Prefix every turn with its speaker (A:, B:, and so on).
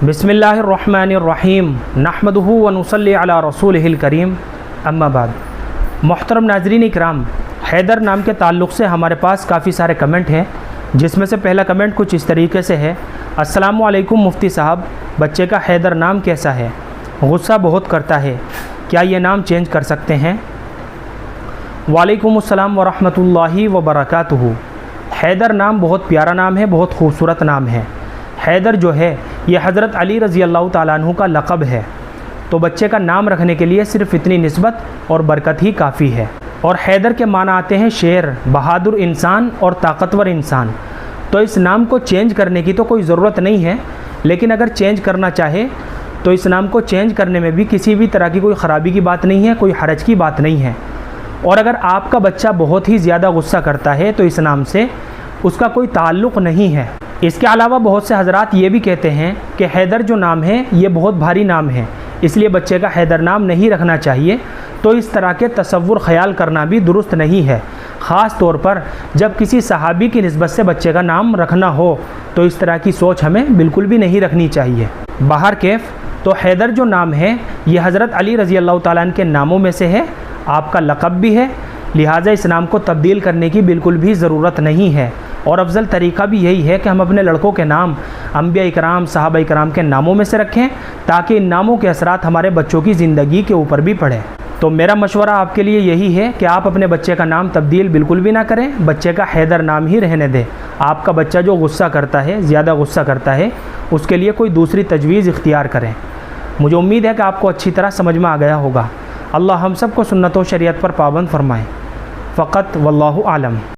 A: बिस्मिल्लाहिर्रहमानिर्रहीम नहमदुहु व नुसल्ली अला रसूलिहिल करीम अम्मा बाद। मोहतरम नाज़रीन इकराम, हैदर नाम के ताल्लुक़ से हमारे पास काफ़ी सारे कमेंट हैं, जिसमें से पहला कमेंट कुछ इस तरीके से है। अस्सलामु अलैकुम मुफ्ती साहब, बच्चे का हैदर नाम कैसा है? गुस्सा बहुत करता है, क्या ये नाम चेंज कर सकते हैं? वालेकुम अस्सलाम व रहमतुल्लाहि व बरकातुहू। हैदर नाम बहुत प्यारा नाम है, बहुत खूबसूरत नाम है। हैदर जो है ये हज़रत अली रज़ी अल्लाह ताला अन्हु का लक़ब है, तो बच्चे का नाम रखने के लिए सिर्फ़ इतनी निस्बत और बरकत ही काफ़ी है। और हैदर के माना आते हैं शेर, बहादुर इंसान और ताकतवर इंसान। तो इस नाम को चेंज करने की तो कोई ज़रूरत नहीं है, लेकिन अगर चेंज करना चाहे तो इस नाम को चेंज करने में भी किसी भी तरह की कोई ख़राबी की बात नहीं है, कोई हरज की बात नहीं है। और अगर आपका बच्चा बहुत ही ज़्यादा गुस्सा करता है तो इस नाम से उसका कोई ताल्लुक़ नहीं है। इसके अलावा बहुत से हज़रात ये भी कहते हैं कि हैदर जो नाम है ये बहुत भारी नाम है, इसलिए बच्चे का हैदर नाम नहीं रखना चाहिए। तो इस तरह के तसव्वुर ख्याल करना भी दुरुस्त नहीं है, ख़ास तौर पर जब किसी सहाबी की निस्बत से बच्चे का नाम रखना हो, तो इस तरह की सोच हमें बिल्कुल भी नहीं रखनी चाहिए। बाहर कैफ, तो हैदर जो नाम है ये हज़रत अली रज़ी अल्लाह ताला अन्हु के नामों में से है, आपका लक़ब भी है, लिहाजा इस नाम को तब्दील करने की बिल्कुल भी ज़रूरत नहीं है। और अफजल तरीक़ा भी यही है कि हम अपने लड़कों के नाम अंबिया इकराम, सहाबा इकराम के नामों में से रखें, ताकि इन नामों के असरात हमारे बच्चों की ज़िंदगी के ऊपर भी पड़े। तो मेरा मशवरा आपके लिए यही है कि आप अपने बच्चे का नाम तब्दील बिल्कुल भी ना करें, बच्चे का हैदर नाम ही रहने दें। आपका बच्चा जो गुस्सा करता है, ज़्यादा गुस्सा करता है, उसके लिए कोई दूसरी तजवीज़ इख्तियार करें। मुझे उम्मीद है कि आपको अच्छी तरह समझ में आ गया होगा। अल्लाह हम सबको सुन्नत व शरीयत पर पाबंद फरमाए। फ़क़त वल्लाहु आलम।